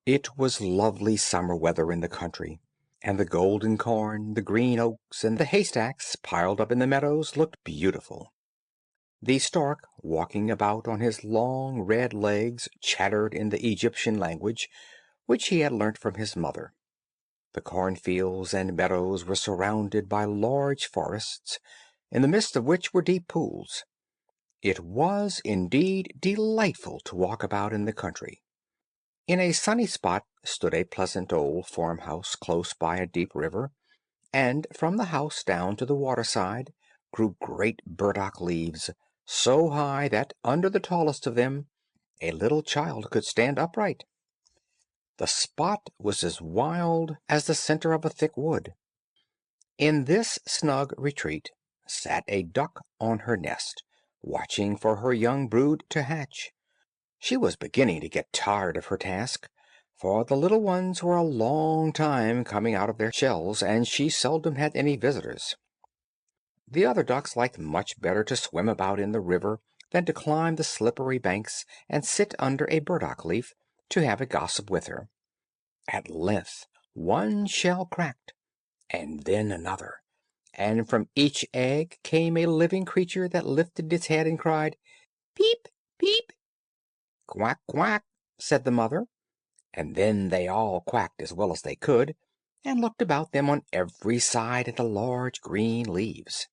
It was lovely summer weather in the country, and the golden corn, the green oaks, and the haystacks piled up in the meadows looked beautiful. The stork, walking about on his long red legs, chattered in the Egyptian language, which he had learnt from his mother. The cornfields and meadows were surrounded by large forests, in the midst of which were deep pools. It was indeed delightful to walk about in the country. In a sunny spot stood a pleasant old farmhouse close by a deep river, and from the house down to the waterside grew great burdock leaves, so high that under the tallest of them a little child could stand upright. The spot was as wild as the center of a thick wood. In this snug retreat sat a duck on her nest, watching for her young brood to hatch. She was beginning to get tired of her task, for the little ones were a long time coming out of their shells, and she seldom had any visitors. The other ducks liked much better to swim about in the river than to climb the slippery banks and sit under a burdock leaf to have a gossip with her. At length one shell cracked, and then another, and from each egg came a living creature that lifted its head and cried, "Peep, peep!" "Quack, quack!" said the mother, and then they all quacked as well as they could, and looked about them on every side at the large green leaves.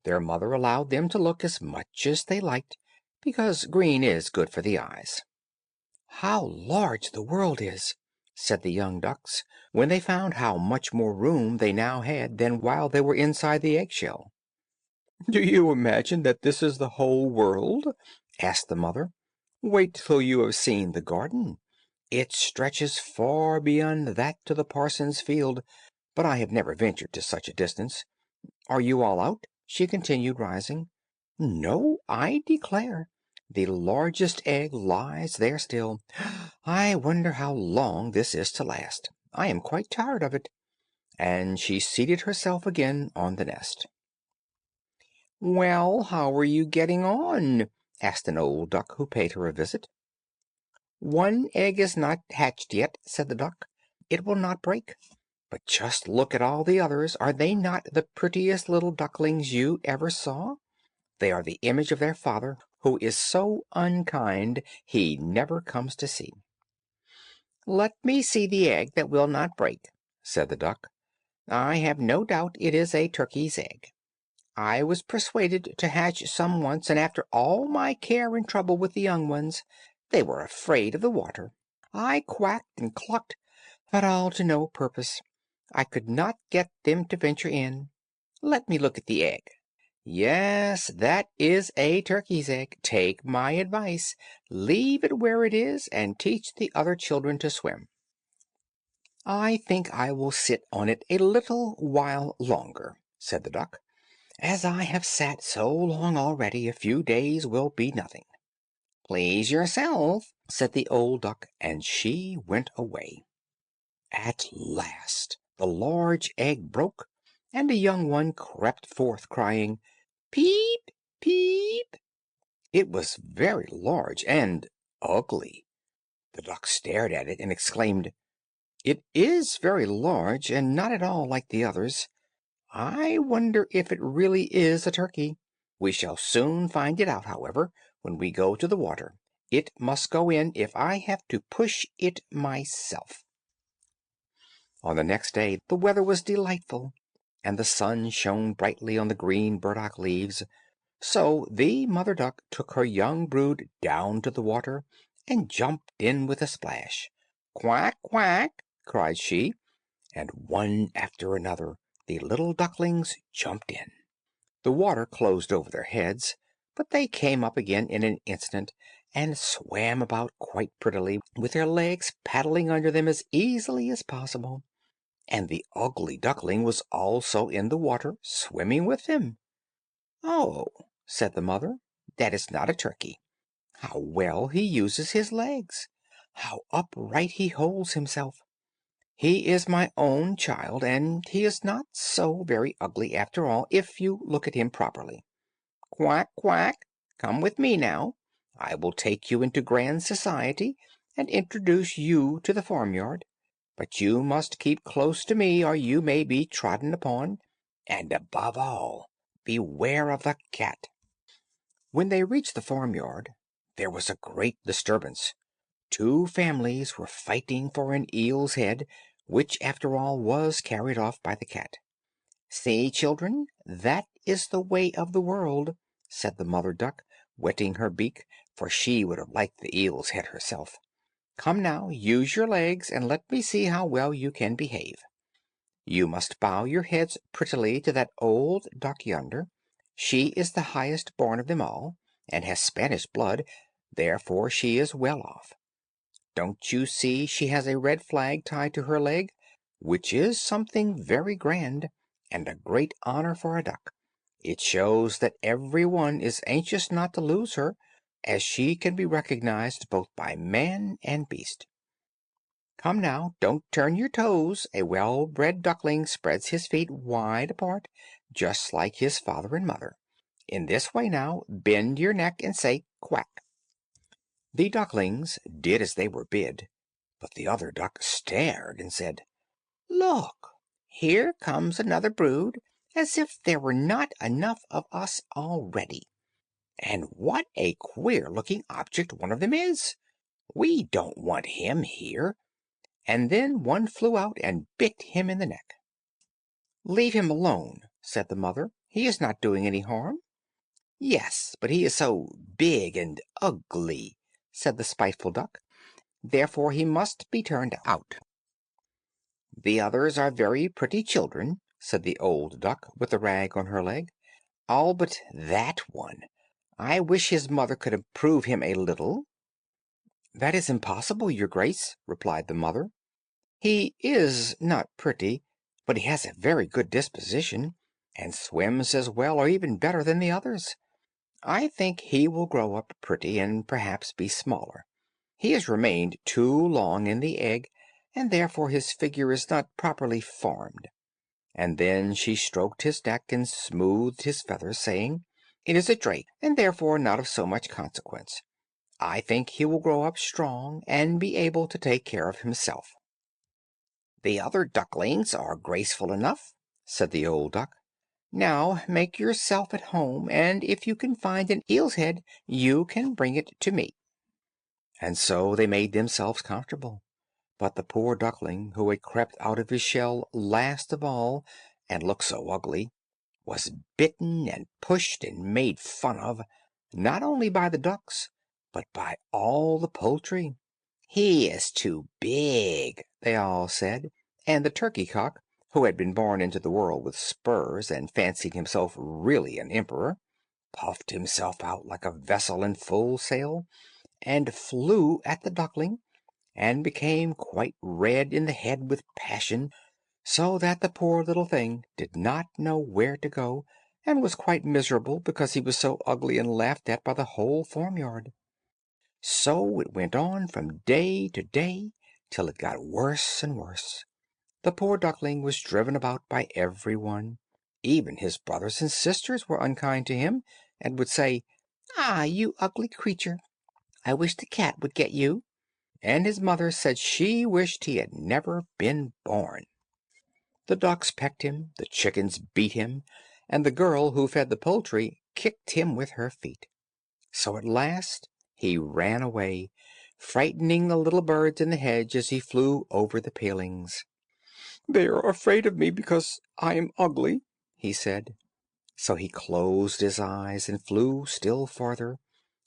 Their mother allowed them to look as much as they liked, because green is good for the eyes. "How large the world is!" said the young ducks, when they found how much more room they now had than while they were inside the eggshell. "Do you imagine that this is the whole world?" asked the mother. "Wait till you have seen the garden. It stretches far beyond that to the parson's field, but I have never ventured to such a distance. Are you all out?" she continued, rising. "No, I declare. The largest egg lies there still. I wonder how long this is to last. I am quite tired of it." And she seated herself again on the nest. "Well, how are you getting on?" asked an old duck who paid her a visit. "One egg is not hatched yet," said the duck. "It will not break. But just look at all the others. Are they not the prettiest little ducklings you ever saw? They are the image of their father, who is so unkind he never comes to see." "Let me see the egg that will not break," said the duck. "I have no doubt it is a turkey's egg. I was persuaded to hatch some once, and after all my care and trouble with the young ones, they were afraid of the water. I quacked and clucked, but all to no purpose. I could not get them to venture in. Let me look at the egg. Yes, that is a turkey's egg. Take my advice. Leave it where it is, and teach the other children to swim." "I think I will sit on it a little while longer," said the duck. "As I have sat so long already, a few days will be nothing." "Please yourself," said the old duck, and she went away. At last the large egg broke, and a young one crept forth, crying, "Peep, peep!" It was very large and ugly. The duck stared at it and exclaimed, "It is very large, and not at all like the others. I wonder if it really is a turkey. We shall soon find it out, however, when we go to the water. It must go in if I have to push it myself." On the next day the weather was delightful, and the sun shone brightly on the green burdock leaves, so the mother duck took her young brood down to the water and jumped in with a splash. "Quack, quack!" cried she, and one after another the little ducklings jumped in. The water closed over their heads, but they came up again in an instant, and swam about quite prettily, with their legs paddling under them as easily as possible. And the ugly duckling was also in the water, swimming with them. "Oh," said the mother, "that is not a turkey. How well he uses his legs! How upright he holds himself! He is my own child, and he is not so very ugly after all, if you look at him properly. Quack, quack! Come with me now. I will take you into grand society, and introduce you to the farmyard. But you must keep close to me, or you may be trodden upon, and above all, beware of the cat." When they reached the farmyard, there was a great disturbance. Two families were fighting for an eel's head, which, after all, was carried off by the cat. "See, children, that is the way of the world," said the mother duck, wetting her beak, for she would have liked the eel's head herself. "Come now, use your legs, and let me see how well you can behave. You must bow your heads prettily to that old duck yonder. She is the highest born of them all, and has Spanish blood, therefore she is well off. Don't you see she has a red flag tied to her leg, which is something very grand, and a great honor for a duck? It shows that every one is anxious not to lose her, as she can be recognized both by man and beast. Come now, don't turn your toes. A well-bred duckling spreads his feet wide apart, just like his father and mother. In this way now, bend your neck and say quack." The ducklings did as they were bid, but the other duck stared and said, "Look, here comes another brood, as if there were not enough of us already. And what a queer-looking object one of them is! We don't want him here." And then one flew out and bit him in the neck. "Leave him alone," said the mother. "He is not doing any harm." "Yes, but he is so big and ugly," said the spiteful duck. "Therefore he must be turned out." "The others are very pretty children," said the old duck, with the rag on her leg. "All but that one. I wish his mother could improve him a little." "That is impossible, your grace," replied the mother. "He is not pretty, but he has a very good disposition, and swims as well or even better than the others. I think he will grow up pretty, and perhaps be smaller. He has remained too long in the egg, and therefore his figure is not properly formed." And then she stroked his neck and smoothed his feathers, saying, "It is a drake, and therefore not of so much consequence. I think he will grow up strong, and be able to take care of himself." "The other ducklings are graceful enough," said the old duck. "Now make yourself at home, and if you can find an eel's head you can bring it to me." And so they made themselves comfortable. But the poor duckling, who had crept out of his shell last of all, and looked so ugly, was bitten and pushed and made fun of, not only by the ducks, but by all the poultry. "He is too big," they all said, and the turkey cock, who had been born into the world with spurs, and fancied himself really an emperor, puffed himself out like a vessel in full sail, and flew at the duckling, and became quite red in the head with passion, so that the poor little thing did not know where to go, and was quite miserable because he was so ugly and laughed at by the whole farmyard. So it went on from day to day, till it got worse and worse. The poor duckling was driven about by every one. Even his brothers and sisters were unkind to him, and would say, "Ah, you ugly creature, I wish the cat would get you." And his mother said she wished he had never been born. The ducks pecked him, the chickens beat him, and the girl who fed the poultry kicked him with her feet. So at last he ran away, frightening the little birds in the hedge as he flew over the palings. "They are afraid of me because I am ugly," he said. So he closed his eyes and flew still farther,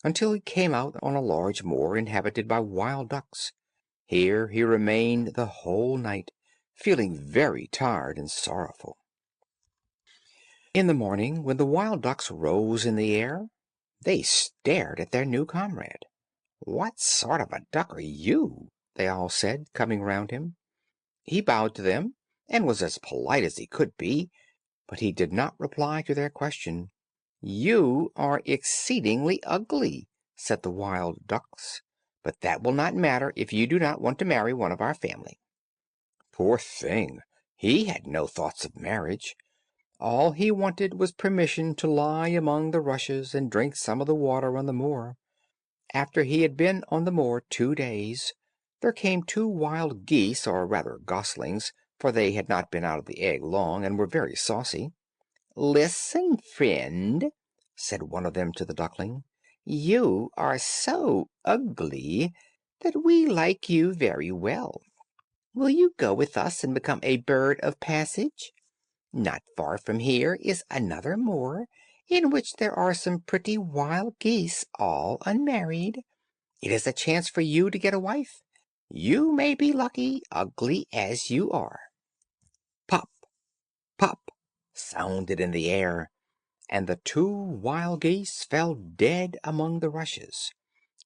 until he came out on a large moor inhabited by wild ducks. Here he remained the whole night, feeling very tired and sorrowful. In the morning, when the wild ducks rose in the air, they stared at their new comrade. "What sort of a duck are you?" they all said, coming round him. He bowed to them, and was as polite as he could be, but he did not reply to their question. "You are exceedingly ugly," said the wild ducks, "but that will not matter if you do not want to marry one of our family." Poor thing! He had no thoughts of marriage. All he wanted was permission to lie among the rushes and drink some of the water on the moor. After he had been on the moor 2 days, there came two wild geese, or rather goslings, for they had not been out of the egg long, and were very saucy. "Listen, friend," said one of them to the duckling, "you are so ugly that we like you very well. Will you go with us and become a bird of passage? Not far from here is another moor, in which there are some pretty wild geese, all unmarried. It is a chance for you to get a wife. You may be lucky, ugly as you are." Pop, pop, sounded in the air, and the two wild geese fell dead among the rushes,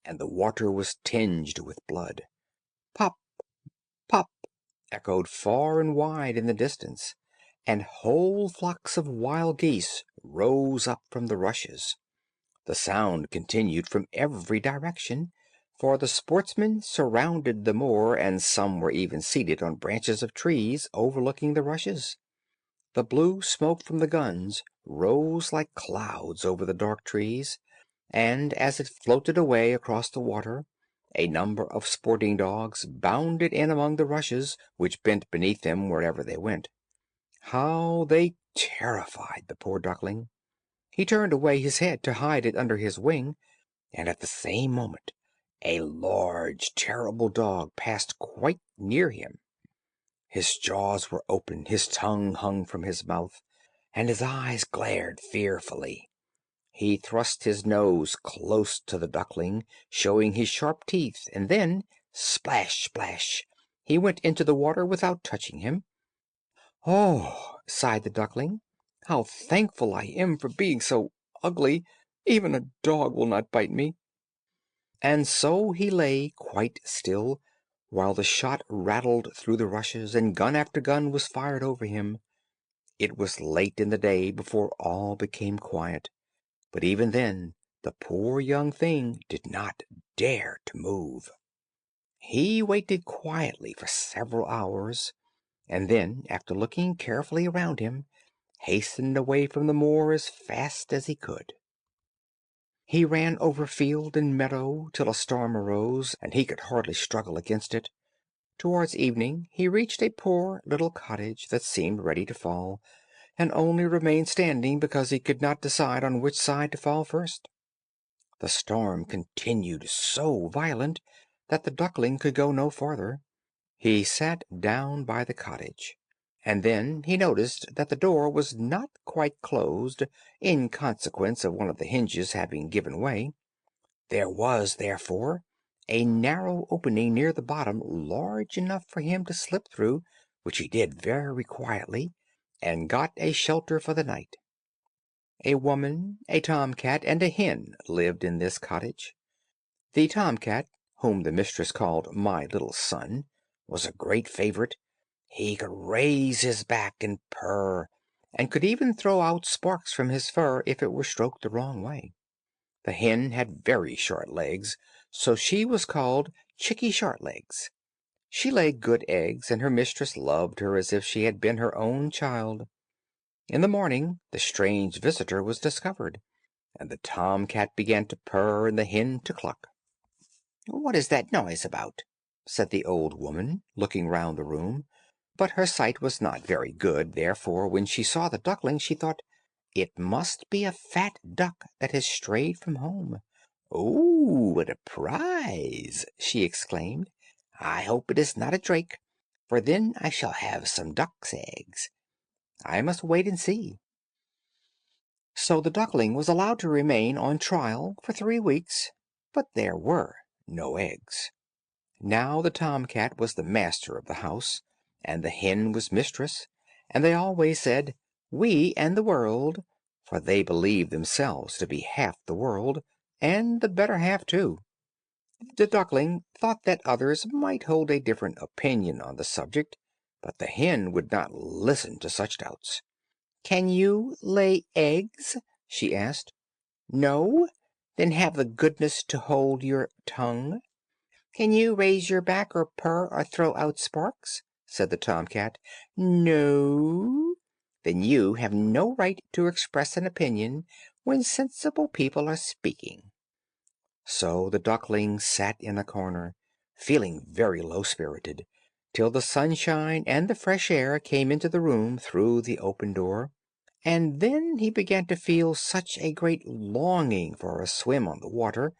and the water was tinged with blood. Pop, pop, echoed far and wide in the distance, and whole flocks of wild geese rose up from the rushes. The sound continued from every direction, for the sportsmen surrounded the moor, and some were even seated on branches of trees overlooking the rushes. The blue smoke from the guns rose like clouds over the dark trees, and as it floated away across the water, a number of sporting dogs bounded in among the rushes, which bent beneath them wherever they went. How they terrified the poor duckling! He turned away his head to hide it under his wing, and at the same moment a large, terrible dog passed quite near him. His jaws were open, his tongue hung from his mouth, and his eyes glared fearfully. He thrust his nose close to the duckling, showing his sharp teeth, and then, splash, splash, he went into the water without touching him. "Oh," sighed the duckling, "how thankful I am for being so ugly! Even a dog will not bite me." And so he lay quite still, while the shot rattled through the rushes, and gun after gun was fired over him. It was late in the day before all became quiet, but even then the poor young thing did not dare to move. He waited quietly for several hours, and then, after looking carefully around him, hastened away from the moor as fast as he could. He ran over field and meadow till a storm arose, and he could hardly struggle against it. Towards evening he reached a poor little cottage that seemed ready to fall, and only remained standing because he could not decide on which side to fall first. The storm continued so violent that the duckling could go no farther. He sat down by the cottage, and then he noticed that the door was not quite closed, in consequence of one of the hinges having given way. There was, therefore, a narrow opening near the bottom large enough for him to slip through, which he did very quietly, and got a shelter for the night. A woman, a tomcat, and a hen lived in this cottage. The tomcat, whom the mistress called "my little son," was a great favorite. He could raise his back and purr, and could even throw out sparks from his fur if it were stroked the wrong way. The hen had very short legs, so she was called Chicky Shortlegs. She laid good eggs, and her mistress loved her as if she had been her own child. In the morning the strange visitor was discovered, and the tomcat began to purr and the hen to cluck. "What is that noise about?" said the old woman, looking round the room; but her sight was not very good, therefore when she saw the duckling she thought, "It must be a fat duck that has strayed from home. Oh, what a prize!" she exclaimed. "I hope it is not a drake, for then I shall have some duck's eggs. I must wait and see." So the duckling was allowed to remain on trial for 3 weeks, but there were no eggs. Now the tomcat was the master of the house, and the hen was mistress, and they always said "we and the world," for they believed themselves to be half the world, and the better half too. The duckling thought that others might hold a different opinion on the subject, but the hen would not listen to such doubts. "Can you lay eggs?" she asked. "No? Then have the goodness to hold your tongue." "Can you raise your back, or purr, or throw out sparks?" said the tomcat. "No? Then you have no right to express an opinion when sensible people are speaking." So the duckling sat in a corner, feeling very low-spirited, till the sunshine and the fresh air came into the room through the open door, and then he began to feel such a great longing for a swim on the water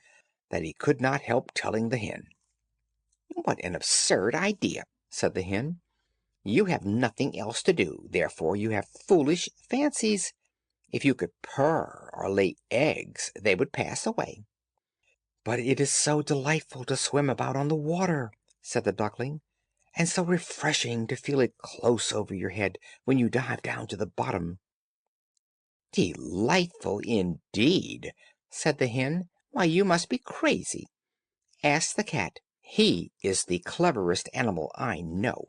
that he could not help telling the hen. "What an absurd idea!" said the hen. "You have nothing else to do, therefore you have foolish fancies. If you could purr or lay eggs, they would pass away." "But it is so delightful to swim about on the water," said the duckling, "and so refreshing to feel it close over your head when you dive down to the bottom." "Delightful, indeed!" said the hen. "Why, you must be crazy. Ask the cat. He is the cleverest animal I know.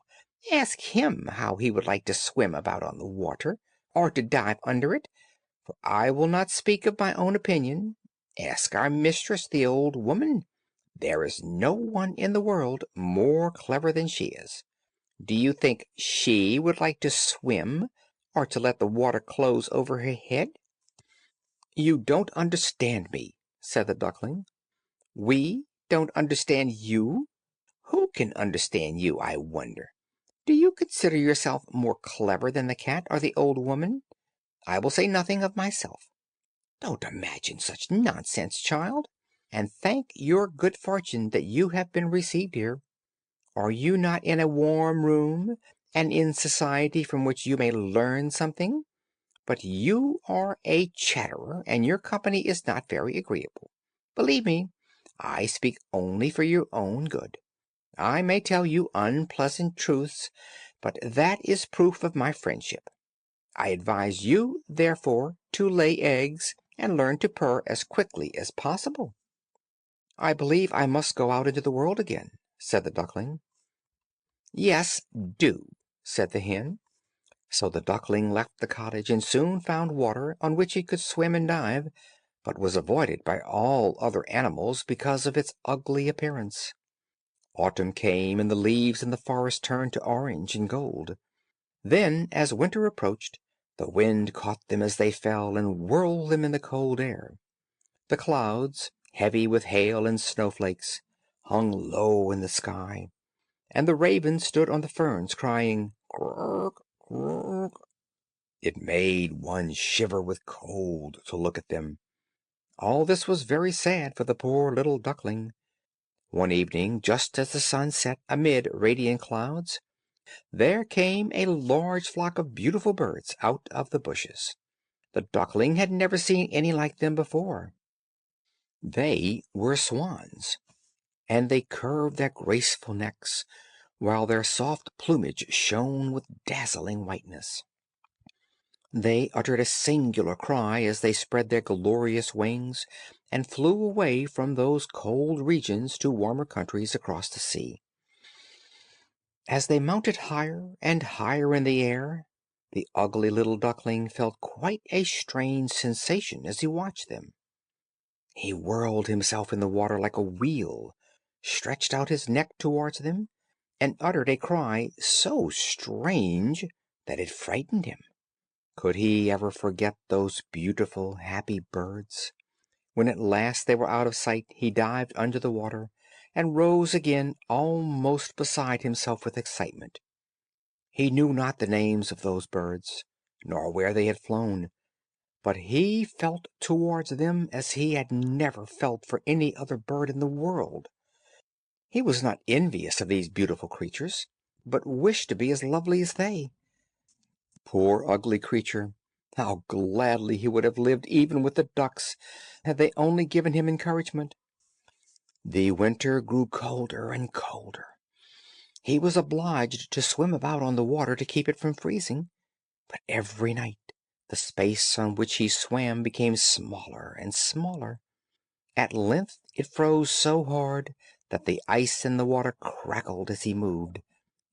Ask him how he would like to swim about on the water, or to dive under it, for I will not speak of my own opinion. Ask our mistress, the old woman. There is no one in the world more clever than she is. Do you think she would like to swim, or to let the water close over her head?" "You don't understand me," said the duckling. "We don't understand you? Who can understand you, I wonder? Do you consider yourself more clever than the cat or the old woman? I will say nothing of myself. Don't imagine such nonsense, child, and thank your good fortune that you have been received here. Are you not in a warm room, and in society from which you may learn something? But you are a chatterer, and your company is not very agreeable. Believe me, I speak only for your own good. I may tell you unpleasant truths, but that is proof of my friendship. I advise you, therefore, to lay eggs, and learn to purr as quickly as possible." "I believe I must go out into the world again," said the duckling. "Yes, do," said the hen. So the duckling left the cottage, and soon found water on which it could swim and dive, but was avoided by all other animals because of its ugly appearance. Autumn came, and the leaves in the forest turned to orange and gold. Then, as winter approached, the wind caught them as they fell, and whirled them in the cold air. The clouds, heavy with hail and snowflakes, hung low in the sky, and the ravens stood on the ferns, crying "Croak, croak." It made one shiver with cold to look at them. All this was very sad for the poor little duckling. One evening, just as the sun set amid radiant clouds, there came a large flock of beautiful birds out of the bushes. The duckling had never seen any like them before. They were swans, and they curved their graceful necks, while their soft plumage shone with dazzling whiteness. They uttered a singular cry as they spread their glorious wings and flew away from those cold regions to warmer countries across the sea. As they mounted higher and higher in the air, the ugly little duckling felt quite a strange sensation as he watched them. He whirled himself in the water like a wheel, stretched out his neck towards them, and uttered a cry so strange that it frightened him. Could he ever forget those beautiful, happy birds? When at last they were out of sight, he dived under the water, and rose again almost beside himself with excitement. He knew not the names of those birds, nor where they had flown, but he felt towards them as he had never felt for any other bird in the world. He was not envious of these beautiful creatures, but wished to be as lovely as they. Poor ugly creature! How gladly he would have lived even with the ducks, had they only given him encouragement. The winter grew colder and colder. He was obliged to swim about on the water to keep it from freezing, but every night the space on which he swam became smaller and smaller. At length it froze so hard that the ice in the water crackled as he moved,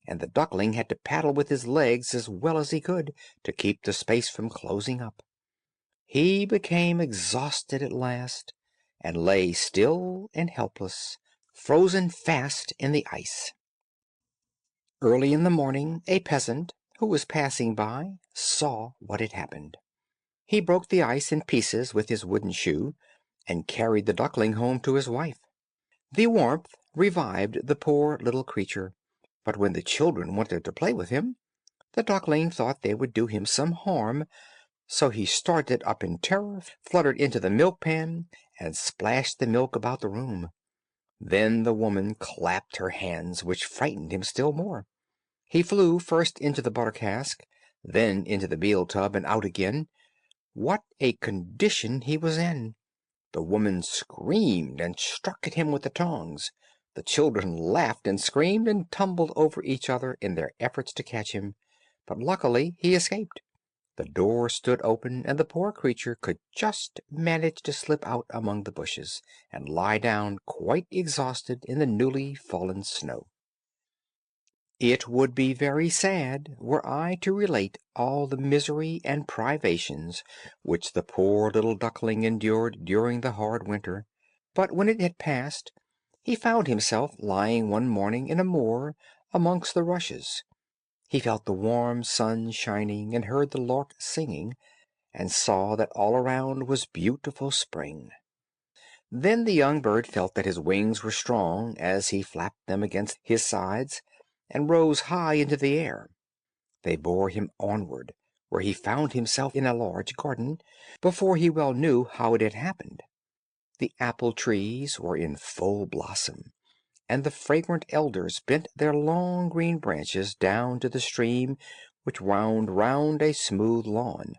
and the duckling had to paddle with his legs as well as he could to keep the space from closing up. He became exhausted at last, and lay still and helpless, frozen fast in the ice. Early in the morning a peasant, who was passing by, saw what had happened. He broke the ice in pieces with his wooden shoe, and carried the duckling home to his wife. The warmth revived the poor little creature, but when the children wanted to play with him, the duckling thought they would do him some harm, so he started up in terror, fluttered into the milk pan, and splashed the milk about the room. Then the woman clapped her hands, which frightened him still more. He flew first into the butter cask, then into the meal tub, and out again. What a condition he was in! The woman screamed and struck at him with the tongs. The children laughed and screamed and tumbled over each other in their efforts to catch him, but luckily he escaped. The door stood open, and the poor creature could just manage to slip out among the bushes, and lie down quite exhausted in the newly fallen snow. It would be very sad were I to relate all the misery and privations which the poor little duckling endured during the hard winter, but when it had passed, he found himself lying one morning in a moor amongst the rushes. He felt the warm sun shining, and heard the lark singing, and saw that all around was beautiful spring. Then the young bird felt that his wings were strong as he flapped them against his sides, and rose high into the air. They bore him onward, where he found himself in a large garden, before he well knew how it had happened. The apple trees were in full blossom, and the fragrant elders bent their long green branches down to the stream which wound round a smooth lawn.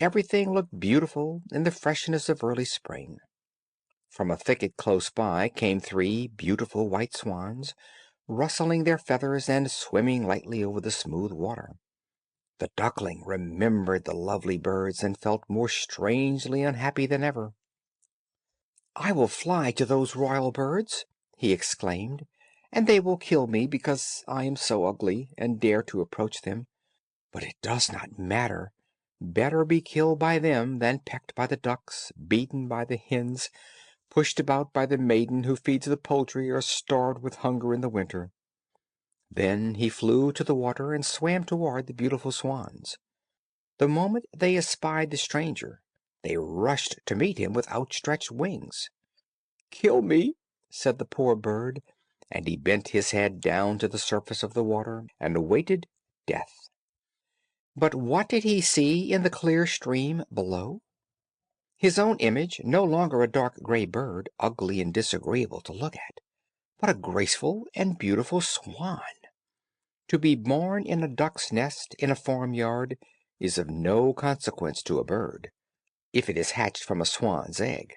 Everything looked beautiful in the freshness of early spring. From a thicket close by came three beautiful white swans, rustling their feathers and swimming lightly over the smooth water. The duckling remembered the lovely birds, and felt more strangely unhappy than ever. "I will fly to those royal birds," he exclaimed, "and they will kill me because I am so ugly and dare to approach them. But it does not matter. Better be killed by them than pecked by the ducks, beaten by the hens, pushed about by the maiden who feeds the poultry, or starved with hunger in the winter." Then he flew to the water, and swam toward the beautiful swans. The moment they espied the stranger, they rushed to meet him with outstretched wings. "Kill me," said the poor bird, and he bent his head down to the surface of the water, and awaited death. But what did he see in the clear stream below? His own image, no longer a dark gray bird, ugly and disagreeable to look at, but a graceful and beautiful swan. To be born in a duck's nest in a farmyard is of no consequence to a bird, if it is hatched from a swan's egg.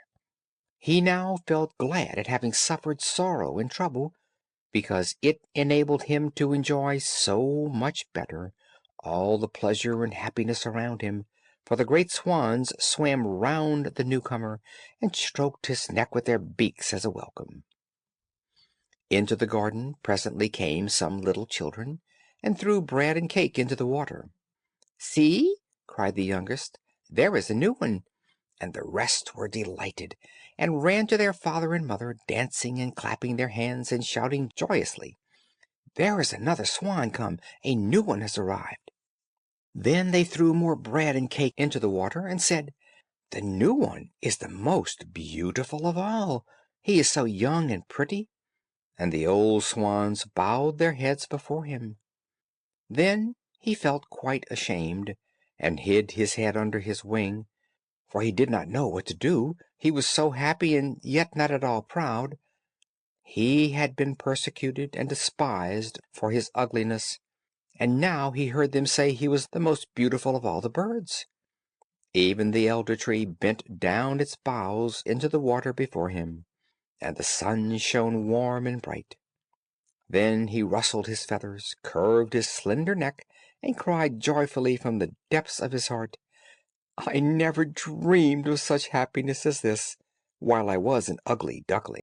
He now felt glad at having suffered sorrow and trouble, because it enabled him to enjoy so much better all the pleasure and happiness around him, for the great swans swam round the newcomer, and stroked his neck with their beaks as a welcome. Into the garden presently came some little children, and threw bread and cake into the water. "See," cried the youngest, "there is a new one." And the rest were delighted, and ran to their father and mother, dancing and clapping their hands, and shouting joyously, "There is another swan come! A new one has arrived!" Then they threw more bread and cake into the water, and said, "The new one is the most beautiful of all. He is so young and pretty." And the old swans bowed their heads before him. Then he felt quite ashamed, and hid his head under his wing, for he did not know what to do, he was so happy and yet not at all proud. He had been persecuted and despised for his ugliness, and now he heard them say he was the most beautiful of all the birds. Even the elder tree bent down its boughs into the water before him, and the sun shone warm and bright. Then he rustled his feathers, curved his slender neck, and cried joyfully from the depths of his heart, "I never dreamed of such happiness as this, while I was an ugly duckling."